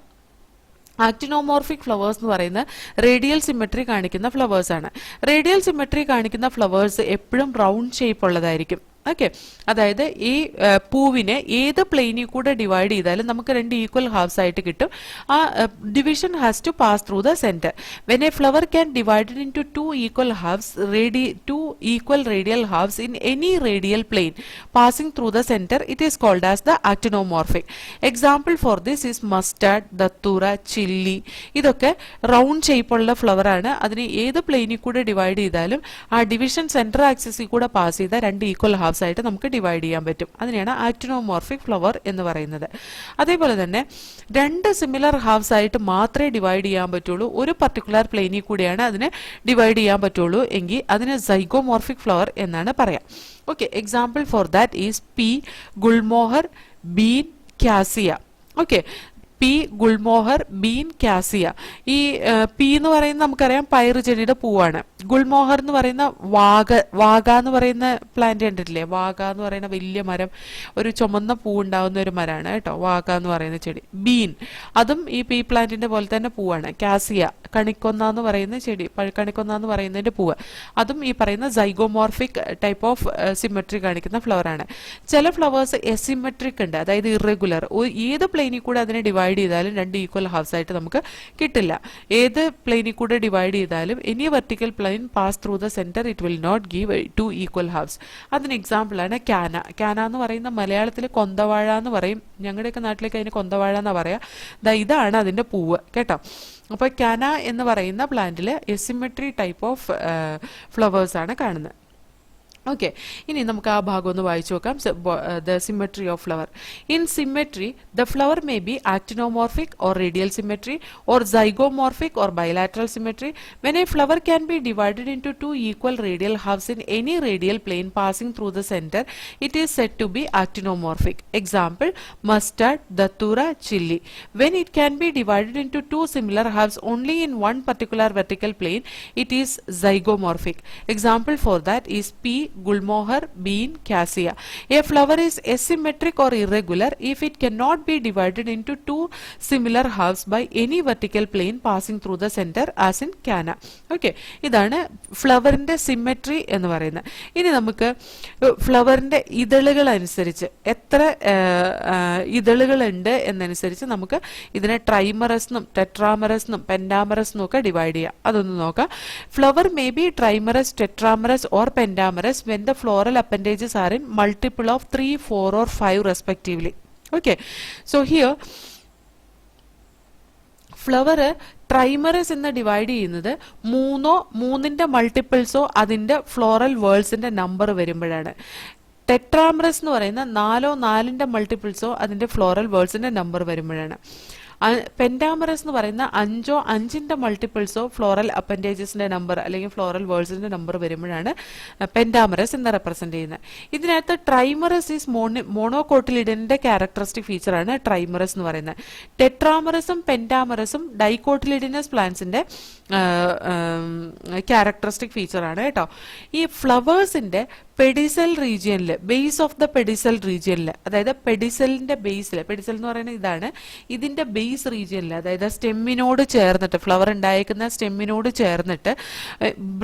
ആക്ടിനോമോർഫിക് ഫ്ലവേഴ്സ് എന്ന് പറയുന്ന റേഡിയൽ സിമെട്രി കാണിക്കുന്ന ഫ്ലവേഴ്സ് ആണ്. റേഡിയൽ സിമെട്രി കാണിക്കുന്ന ഫ്ലവേഴ്സ് എപ്പോഴും റൗണ്ട് ഷേപ്പ് ഉള്ളതായിരിക്കും. ഓക്കെ, അതായത് ഈ പൂവിനെ ഏത് പ്ലെയിനിൽ കൂടെ ഡിവൈഡ് ചെയ്താലും നമുക്ക് 2 ഈക്വൽ ഹാഫ്സ് ആയിട്ട് കിട്ടും. ആ division has to pass through the centre. When a flower can divided into 2 equal halves, 2 equal radial halves in any radial plane passing through the centre, it is called as the actinomorphic. Example for this is mustard, datura, chilli. ഇതൊക്കെ റൗണ്ട് ഷേപ്പുള്ള ഫ്ലവർ ആണ്. അതിന് ഏത് പ്ലെയിനിൽ കൂടെ ഡിവൈഡ് ചെയ്താലും ആ ഡിവിഷൻ സെന്റർ ആക്സിസിൽ കൂടെ പാസ് ചെയ്ത 2 ഈക്വൽ ഹാഫ്സ് ആയിട്ട് നമുക്ക് ഡിവൈഡ് ചെയ്യാൻ പറ്റും. അതിനെയാണ് ആക്ടിനോമോർഫിക് ഫ്ലവർ എന്ന് പറയുന്നത്. അതേപോലെ തന്നെ 2 സിമിലർ ഹാഫ്സ് ആയിട്ട് മാത്രമേ ഡിവൈഡ് ചെയ്യാൻ പറ്റുള്ളൂ, ഒരു പർട്ടിക്കുലർ പ്ലെയിനിൽ കൂടിയാണ് അതിനെ ഡിവൈഡ് ചെയ്യാൻ പറ്റുള്ളൂ എങ്കിൽ അതിന് സൈഗോമോർഫിക് ഫ്ലവർ എന്നാണ് പറയാം. Okay, example for that is pea, gulmohar, bean, cassia. Okay, pea, gulmohar, bean, cassia. ഈ പി എന്ന് പറയുന്നത് നമുക്കറിയാം പയറ് ചെടിയുടെ പൂവാണ്. ഗുൾമോഹർ എന്ന് പറയുന്ന വാഗ എന്ന് പറയുന്ന പ്ലാന്റ് കണ്ടിട്ടില്ലേ? വാഗ എന്ന് പറയുന്ന വലിയ മരം, ഒരു ചുമന്ന പൂ ഉണ്ടാവുന്ന ഒരു മരമാണ് കേട്ടോ വാഗ എന്ന് പറയുന്ന ചെടി. ബീൻ, അതും ഈ പീ പ്ലാന്റിന്റെ പോലെ തന്നെ പൂവാണ്. ക്യാസിയ, കണിക്കൊന്ന എന്ന് പറയുന്ന ചെടി, കണിക്കൊന്ന എന്ന് പറയുന്നതിന്റെ പൂവ്, അതും ഈ പറയുന്ന സൈഗോമോർഫിക് ടൈപ്പ് ഓഫ് സിമെട്രി കാണിക്കുന്ന ഫ്ലവർ ആണ്. ചില ഫ്ലവേഴ്സ് എസിമെട്രിക് ഉണ്ട്, അതായത് ഇറഗുലർ. ഏത് പ്ലെയിനിൽ കൂടെ അതിനെ ഡിവൈഡ് ചെയ്താലും 2 ഈക്വൽ ഹാഫ്സ് ആയിട്ട് നമുക്ക് കിട്ടില്ല. ഏത് പ്ലെയിനിൽ കൂടെ ഡിവൈഡ് ചെയ്താലും any vertical plane pass through the centre, it will not give 2 equal halves. അതിന് എക്സാമ്പിൾ ആണ് ക്യാന. ക്യാന എന്ന് പറയുന്ന മലയാളത്തിൽ കൊന്തവാഴ എന്ന് പറയും, ഞങ്ങളുടെയൊക്കെ നാട്ടിലേക്ക് അതിന് കൊന്തവാഴ എന്നാ പറയാ. ഇതാണ് അതിന്റെ പൂവ് കേട്ടോ. അപ്പൊ ക്യാന എന്ന് പറയുന്ന പ്ലാന്റിൽ എസിമെട്രി ടൈപ്പ് ഓഫ് ഫ്ലവേഴ്സ് ആണ് കാണുന്നത്. ഓക്കെ, ഇനി നമുക്ക് ആ ഭാഗം ഒന്ന് വായിച്ചു നോക്കാം. The symmetry of flower. In symmetry the flower may be actinomorphic or radial symmetry or zygomorphic or bilateral symmetry. When a flower can be divided into two equal radial halves in any radial plane passing through the centre, it is said to be actinomorphic. Example mustard, datura, chilli. When it can be divided into two similar halves only in one particular vertical plane, it is zygomorphic. Example for that is pea, gulmohar, bean, cassia. A flower is asymmetric or irregular if it cannot be divided into two similar halves by any vertical plane passing through the center, as in canna. Okay, ഇതാണ് ഫ്ലവറിന്റെ സിമെട്രി എന്ന് പറയുന്നത്. ഇനി നമുക്ക് ഫ്ലവറിന്റെ ഇതളുകൾ അനുസരിച്ച് എത്ര ഇതളുകൾ ഉണ്ട് എന്നനുസരിച്ച് നമുക്ക് ഇതിനെ ട്രൈമറസ് എന്നും ടെട്രാമറസ് എന്നും പെൻഡാമറസ് എന്നും ഒക്കെ ഡിവൈഡ് ചെയ്യാം. അതൊന്ന് നോക്കാം. Flower may be trimerous, tetramerous or pentamerous when the floral appendages are in multiple of 3, 4 or 5 respectively. Okay, so here flower trimerous എന്ന് ഡിവൈഡ് ചെയ്യുന്നത് മൂന്നിന്റെ മൾട്ടിപ്പിൾസോ അതിന്റെ ഫ്ലോറൽ വേൾഡ്സിന്റെ നമ്പർ വരുമ്പോഴാണ്. ടെട്രാമറസ് എന്ന് പറയുന്ന 4ന്റെ മൾട്ടിപ്പിൾസോ അതിന്റെ ഫ്ലോറൽ വേൾഡ്സിന്റെ നമ്പർ വരുമ്പോഴാണ്. പെൻഡാമറസ് എന്ന് പറയുന്ന 5ന്റെ മൾട്ടിപ്പിൾസോ ഫ്ലോറൽ അപ്പൻഡേജസിന്റെ നമ്പർ അല്ലെങ്കിൽ ഫ്ലോറൽ വേൾഡ്സിന്റെ നമ്പർ വരുമ്പോഴാണ് പെൻഡാമറസ് എന്ന് റെപ്രസെന്റ് ചെയ്യുന്നത്. ഇതിനകത്ത് ട്രൈമറസ് ഈസ് മോണോകോട്ടിലിഡന്റെ ക്യാരക്ടറിസ്റ്റിക് ഫീച്ചറാണ് ട്രൈമറസ് എന്ന് പറയുന്നത്. ടെട്രാമറസും പെൻഡാമറസും ഡൈകോട്ടിലിഡിനസ് പ്ലാന്റ്സിന്റെ ക്യാരക്ടറിസ്റ്റിക് ഫീച്ചറാണ് കേട്ടോ. ഈ ഫ്ലവേഴ്സിന്റെ പെഡിസൽ റീജിയനിൽ, ബേസ് ഓഫ് ദ പെഡിസൽ റീജിയനിൽ, അതായത് പെഡിസലിന്റെ ബേസിൽ, പെഡിസൽ എന്ന് പറയുന്നത് ഇതാണ്, ഇതിന്റെ ബേസ് റീജിയനിൽ, അതായത് സ്റ്റെമ്മിനോട് ചേർന്നിട്ട്, ഫ്ലവർ ഉണ്ടായിരിക്കുന്ന സ്റ്റെമ്മിനോട് ചേർന്നിട്ട്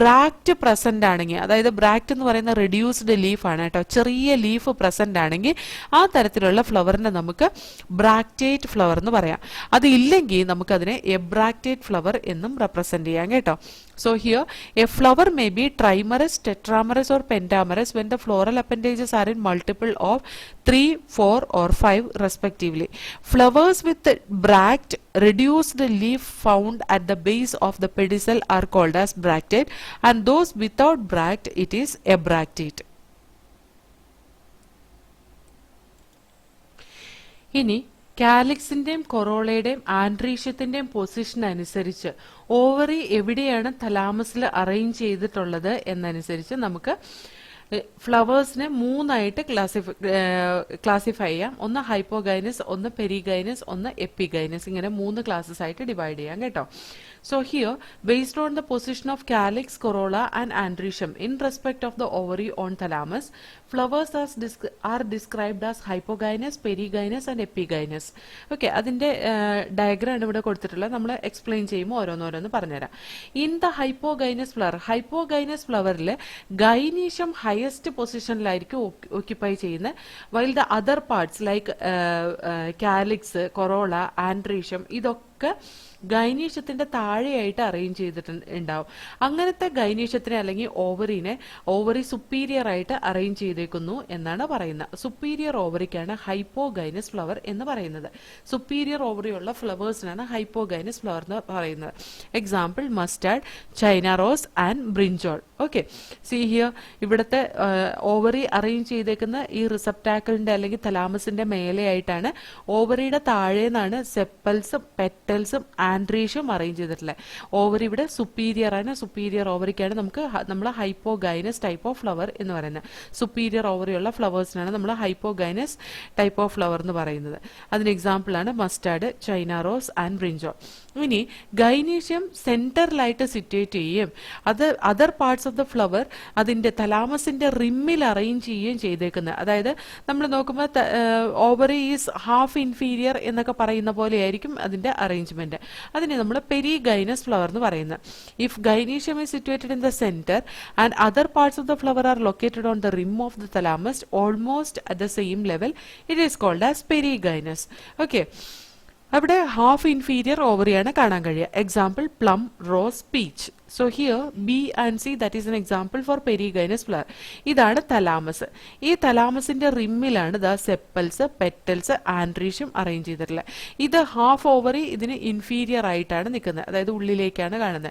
ബ്രാക്റ്റ് പ്രസന്റ് ആണെങ്കിൽ, അതായത് ബ്രാക്റ്റ് എന്ന് പറയുന്ന റെഡ്യൂസ്ഡ് ലീഫ് ആണ് കേട്ടോ, ചെറിയ ലീഫ് പ്രസന്റ് ആണെങ്കിൽ ആ തരത്തിലുള്ള ഫ്ലവറിനെ നമുക്ക് ബ്രാക്റ്റേറ്റ് ഫ്ലവർ എന്ന് പറയാം. അത് ഇല്ലെങ്കിൽ നമുക്കതിനെ എബ്രാക്റ്റേറ്റ് ഫ്ലവർ എന്നും റെപ്രസെന്റ് ചെയ്യാം കേട്ടോ. So here a flower may be trimerous, tetramerous or pentamerous when the floral appendages are in multiple of 3, 4 or 5 respectively. Flowers with bract reduced leaf found at the base of the pedicel are called as bractate, and those without bract it is abractate. ഇനി കാലിക്സിന്റെയും കൊറോളയുടെയും ആൻഡ്രീഷ്യത്തിന്റെയും പൊസിഷൻ അനുസരിച്ച് ഓവറി എവിടെയാണ് തലാമസിൽ അറേഞ്ച് ചെയ്തിട്ടുള്ളത് എന്നനുസരിച്ച് നമുക്ക് ഫ്ലവേഴ്സിനെ 3ആയിട്ട് ക്ലാസിഫൈ ചെയ്യാം. ഒന്ന് ഹൈപ്പോഗൈനസ്, ഒന്ന് പെരിഗൈനസ്, ഒന്ന് എപ്പിഗൈനസ്. ഇങ്ങനെ 3 ക്ലാസ്സസ് ആയിട്ട് ഡിവൈഡ് ചെയ്യാം കേട്ടോ. So here, based on the position of calyx, corolla and andrecium in respect of the ovary on thalamus, flowers are described as hypogynous, perigynous and epigynous. Okay, അതിന്റെ ഡയഗ്രാം ഇവിടെ കൊടുത്തിട്ടുള്ളത്, നമ്മൾ എക്സ്പ്ലെയിൻ ചെയ്യുമ്പോൾ ഓരോന്നോരോന്ന് പറഞ്ഞുതരാം. ഇൻ ദ ഹൈപ്പോഗൈനസ് ഫ്ലവറിൽ ഗൈനീഷ്യം ഹയസ്റ്റ് പൊസിഷനിലായിരിക്കും ഓക്യുപ്പൈ ചെയ്യുന്നത്, while the other parts like calyx, corolla, androecium ഇതൊക്കെ ഗൈനീഷ്യത്തിന്റെ താഴെയായിട്ട് അറേഞ്ച് ചെയ്തിട്ടുണ്ടാവും. അങ്ങനത്തെ ഗൈനീഷ്യത്തിനെ അല്ലെങ്കിൽ ഓവറി സുപ്പീരിയർ ആയിട്ട് അറേഞ്ച് ചെയ്തേക്കുന്നു എന്നാണ് പറയുന്നത്. സുപ്പീരിയർ ഓവറിക്കാണ് ഹൈപ്പോഗൈനസ് ഫ്ലവർ എന്ന് പറയുന്നത്. സുപ്പീരിയർ ഓവറി ഉള്ള ഫ്ലവേഴ്സിനാണ് ഹൈപ്പോഗൈനസ് ഫ്ലവർ എന്ന് പറയുന്നത്. Example mustard, China rose and brinjal. Okay, C here ഇവിടുത്തെ ഓവറി അറേഞ്ച് ചെയ്തേക്കുന്ന ഈ റിസപ്റ്റാക്കിളിന്റെ അല്ലെങ്കിൽ തലാമസിന്റെ മേലെയായിട്ടാണ്. ഓവറിയുടെ താഴേന്നാണ് സെപ്പൽസും പെറ്റൽസും ആൻഡ്രീഷ്യം അറേഞ്ച് ചെയ്തിട്ടുള്ളത്. ഓവറി ഇവിടെ സുപ്പീരിയർ ആണ്. സുപ്പീരിയർ ഓവറിക്കാണ് നമ്മൾ ഹൈപ്പോഗൈനസ് ടൈപ്പ് ഓഫ് ഫ്ലവർ എന്ന് പറയുന്നത്. സുപ്പീരിയർ ഓവറിയുള്ള ഫ്ലവേഴ്സിനാണ് നമ്മൾ ഹൈപ്പോഗൈനസ് ടൈപ്പ് ഓഫ് ഫ്ലവർ എന്ന് പറയുന്നത്. അതിന് എക്സാമ്പിൾ ആണ് mustard, China rose and brinjal. ഇനി ഗൈനീഷ്യം സെന്ററിലായിട്ട് സിറ്റുവേറ്റ് ചെയ്യുകയും other parts of the flower അതിന്റെ തലാമസിന്റെ റിമ്മിൽ അറേഞ്ച് ചെയ്യുകയും ചെയ്തേക്കുന്നത്. അതായത് നമ്മൾ നോക്കുമ്പോൾ ഓവറി ഈസ് ഹാഫ് ഇൻഫീരിയർ എന്നൊക്കെ പറയുന്ന പോലെയായിരിക്കും അതിന്റെ അറേഞ്ച്മെന്റ്. അതിനെ നമ്മൾ പെരിഗൈനസ് ഫ്ലവർ എന്ന് പറയുന്നത്. If gynoecium is situated in the centre and other parts of the flower are located on the rim of the thalamus almost at the same level, it is called as perigynous. Okay, അവിടെ ഹാഫ് ഇൻഫീരിയർ ഓവറിയാണ് കാണാൻ കഴിയുക. Example plum, rose, peach. So here B and C, that is an example for perigynous flower. ഇതാണ് തലാമസ്. ഈ തലാമസിന്റെ റിമ്മിലാണ് ദാ സെപ്പൽസ്, പെറ്റൽസ്, ആൻഡ്രീഷ്യം അറേഞ്ച് ചെയ്തിട്ടുള്ളത്. ഇത് ഹാഫ് ഓവറി ഇതിന് ഇൻഫീരിയർ ആയിട്ടാണ് നിൽക്കുന്നത്, അതായത് ഉള്ളിലേക്കാണ് കാണുന്നത്.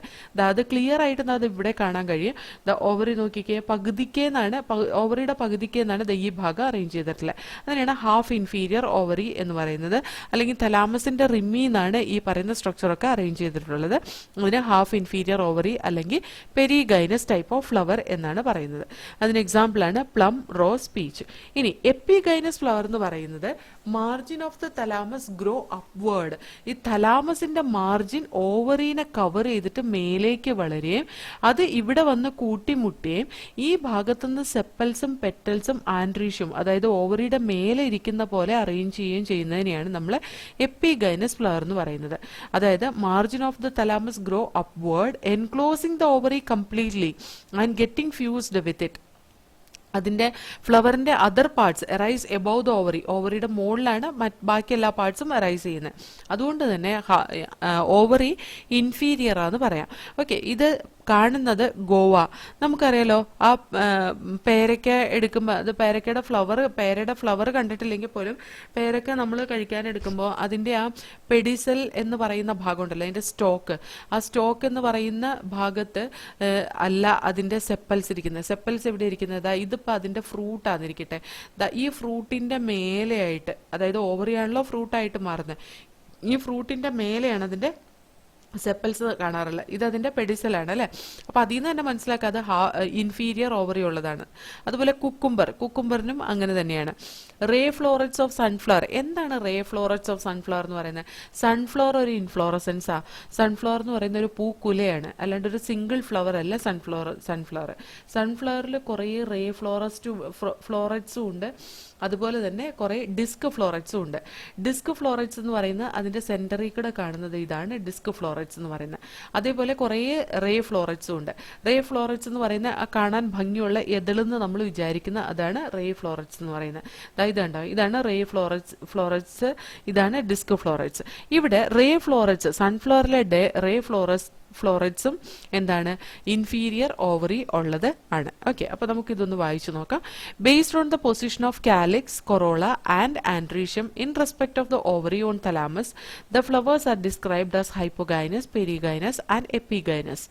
അത് ക്ലിയർ ആയിട്ട് അത് ഇവിടെ കാണാൻ കഴിയും. ദ ഓവറി നോക്കിക്കേ, പകുതിക്കേന്നാണ്, ഓവറിയുടെ പകുതിക്കേന്നാണ് ഈ ഭാഗം അറേഞ്ച് ചെയ്തിട്ടുള്ളത്. അതിനാണ് ഹാഫ് ഇൻഫീരിയർ ഓവറി എന്ന് പറയുന്നത്. അല്ലെങ്കിൽ തലാമസിന്റെ റിമ്മിന്നാണ് ഈ പറയുന്ന സ്ട്രക്ചറൊക്കെ അറേഞ്ച് ചെയ്തിട്ടുള്ളത്. അതിന് ഹാഫ് ഇൻഫീരിയർ ഓവറി അല്ലെങ്കിൽ പെരിഗൈനസ് ടൈപ്പ് ഓഫ് ഫ്ലവർ എന്നാണ് പറയുന്നത്. അതിന് എക്സാമ്പിൾ ആണ് പ്ലം, റോസ്, പീച്ച്. ഇനി എപ്പിഗൈനസ് ഫ്ലവർ എന്ന് പറയുന്നത് margin of the thalamus grow upward. ഈ തലാമസിന്റെ മാർജിൻ ഓവറീനെ കവർ ചെയ്തിട്ട് മേലേക്ക് വളരുകയും അത് ഇവിടെ വന്ന് കൂട്ടിമുട്ടുകയും ഈ ഭാഗത്തുനിന്ന് സെപ്പൽസും പെറ്റൽസും ആൻഡ്രീഷ്യം, അതായത് ഓവറിയുടെ മേലെ ഇരിക്കുന്ന പോലെ അറേഞ്ച് ചെയ്യുകയും ചെയ്യുന്നതിനെയാണ് നമ്മൾ എപ്പിഗൈനസ് ഫ്ലവർ എന്ന് പറയുന്നത്. അതായത് margin of the thalamus grow upward, enclosing the ovary completely and getting fused with it. അതിന്റെ ഫ്ലവറിന്റെ other parts arise above the ovary, ഓവറിയുടെ മുകളിലാണ് ബാക്കി എല്ലാ പാർട്സും അറൈസ് ചെയ്യുന്നത്. അതുകൊണ്ട് തന്നെ ഓവറി ഇൻഫീരിയർ ആണെന്ന് പറയാം. ഓക്കെ, ഇത് കാണുന്നത് ഗോവ. നമുക്കറിയാലോ, ആ പേരയ്ക്ക എടുക്കുമ്പോൾ അത് പേരയുടെ ഫ്ലവർ കണ്ടിട്ടില്ലെങ്കിൽ പോലും പേരയ്ക്ക നമ്മൾ കഴിക്കാൻ എടുക്കുമ്പോൾ അതിൻ്റെ ആ പെഡിസൽ എന്ന് പറയുന്ന ഭാഗം ഉണ്ടല്ലോ, അതിൻ്റെ സ്റ്റോക്ക്, ആ സ്റ്റോക്ക് എന്ന് പറയുന്ന ഭാഗത്ത് അല്ല അതിൻ്റെ സെപ്പൽസ് ഇരിക്കുന്നത്. സെപ്പൽസ് എവിടെ ഇരിക്കുന്നത്? ഇതിപ്പോൾ അതിൻ്റെ ഫ്രൂട്ടാന്നിരിക്കട്ടെ, ഈ ഫ്രൂട്ടിൻ്റെ മേലെയായിട്ട്, അതായത് ഓവറിയാണല്ലോ ഫ്രൂട്ടായിട്ട് മാറുന്നത്, ഈ ഫ്രൂട്ടിൻ്റെ മേലെയാണ് അതിൻ്റെ സെപ്പൽസ് കാണാറില്ല. ഇത് അതിന്റെ പെഡിസലാണ് അല്ലെ. അപ്പൊ അതിൽ നിന്ന് തന്നെ മനസ്സിലാക്കുക അത് ഇൻഫീരിയർ ഓവറി ഉള്ളതാണ്. അതുപോലെ കുക്കുംബറിനും അങ്ങനെ തന്നെയാണ്. Ray florets of sunflower. എന്താണ് റേ ഫ്ലോററ്റ്സ് ഓഫ് സൺഫ്ലവർ എന്ന് പറയുന്നത്? സൺഫ്ലവർ ഒരു ഇൻഫ്ലോറസൻസാ. സൺഫ്ലവർ എന്ന് പറയുന്ന ഒരു പൂക്കുലയാണ്, അല്ലാണ്ട് ഒരു സിംഗിൾ ഫ്ലവർ അല്ല സൺഫ്ലവറിൽ കുറേ റേ ഫ്ലോററ്റ്സും ഉണ്ട്, അതുപോലെ തന്നെ കുറെ ഡിസ്ക് ഫ്ലോററ്റ്സും ഉണ്ട്. ഡിസ്ക് ഫ്ലോററ്റ്സ് എന്ന് പറയുന്നത് അതിന്റെ സെന്ററിൽ കൂടെ കാണുന്നത് ഇതാണ് ഡിസ്ക് ഫ്ലോററ്റ്സ് എന്ന് പറയുന്നത്. അതേപോലെ കുറേ റേ ഫ്ലോററ്റ്സും ഉണ്ട്. റേ ഫ്ലോററ്റ്സ് എന്ന് പറയുന്ന ആ കാണാൻ ഭംഗിയുള്ള എതിളെന്ന് നമ്മൾ വിചാരിക്കുന്ന അതാണ് റേ ഫ്ലോററ്റ്സ് എന്ന് പറയുന്നത്. ഇതാണ് റേ ഫ്ലോററ്റ്സ്, ഇതാണ് ഡിസ്ക് ഫ്ലോററ്റ്സ്. ഇവിടെ റേ ഫ്ലോററ്റ്സ്, സൺഫ്ലവറിലെ റേ ഫ്ലോററ്റ്സും എന്താണ്? ഇൻഫീരിയർ ഓവറി ഉള്ളത് ആണ്. ഓക്കെ, അപ്പൊ നമുക്ക് ഇതൊന്ന് വായിച്ചു നോക്കാം. Based on the position of calyx, corolla and androecium in respect of the ovary on thalamus, the flowers are described as hypogynous, perigynous and epigynous.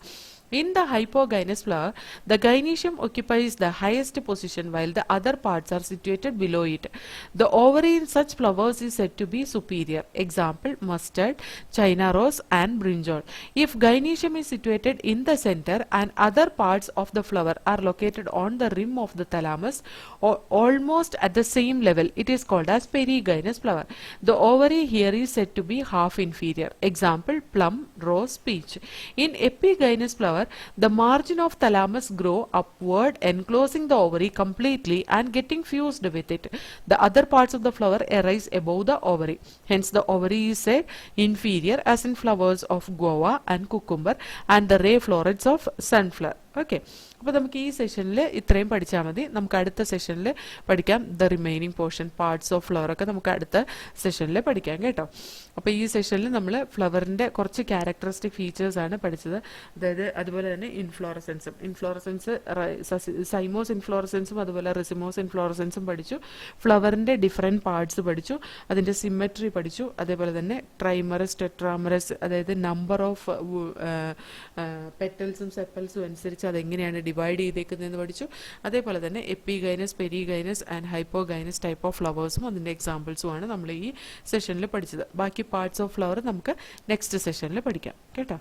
In the hypogynous flower, the gynoecium occupies the highest position while the other parts are situated below it. The ovary in such flowers is said to be superior. Example, mustard, China rose and brinjal. If gynoecium is situated in the center and other parts of the flower are located on the rim of the thalamus or almost at the same level, it is called as perigynous flower. The ovary here is said to be half inferior. Example, plum, rose, peach. In epigynous flower, the margin of thalamus grow upward, enclosing the ovary completely and getting fused with it. The other parts of the flower arise above the ovary. Hence, the ovary is said inferior, as in flowers of guava and cucumber and the ray florets of sunflower. Okay, അപ്പോൾ നമുക്ക് ഈ സെഷനിൽ ഇത്രയും പഠിച്ചാൽ മതി. നമുക്ക് അടുത്ത സെഷനിൽ പഠിക്കാം the remaining portion, parts of flower ഒക്കെ നമുക്ക് അടുത്ത സെഷനിൽ പഠിക്കാം കേട്ടോ. അപ്പോൾ ഈ സെഷനിൽ നമ്മൾ ഫ്ലവറിൻ്റെ കുറച്ച് ക്യാരക്ടറിസ്റ്റിക് ഫീച്ചേഴ്സ് ആണ് പഠിച്ചത്. അതായത് അതുപോലെ തന്നെ ഇൻഫ്ലോറസൻസ് സൈമോസ് ഇൻഫ്ലോറസൻസും അതുപോലെ റിസിമോസ് ഇൻഫ്ലോറസൻസും പഠിച്ചു. ഫ്ലവറിൻ്റെ ഡിഫറെൻറ്റ് പാർട്സ് പഠിച്ചു, അതിൻ്റെ സിമെട്രി പഠിച്ചു. അതേപോലെ തന്നെ ട്രൈമറസ്, ടെട്രാമറസ്, അതായത് നമ്പർ ഓഫ് പെറ്റൽസും സെപ്പൽസും അനുസരിച്ച് അതെങ്ങനെയാണ് ഡിവൈഡ് ചെയ്തേക്കുന്നതെന്ന് പഠിച്ചു. അതേപോലെ തന്നെ epigynous, perigynous and hypogynous type of ഫ്ലവേഴ്സും അതിൻ്റെ എക്സാമ്പിൾസും ആണ് നമ്മൾ ഈ സെഷനിൽ പഠിച്ചത്. ബാക്കി പാർട്സ് ഓഫ് ഫ്ലവർ നമുക്ക് നെക്സ്റ്റ് സെഷനിൽ പഠിക്കാം കേട്ടോ.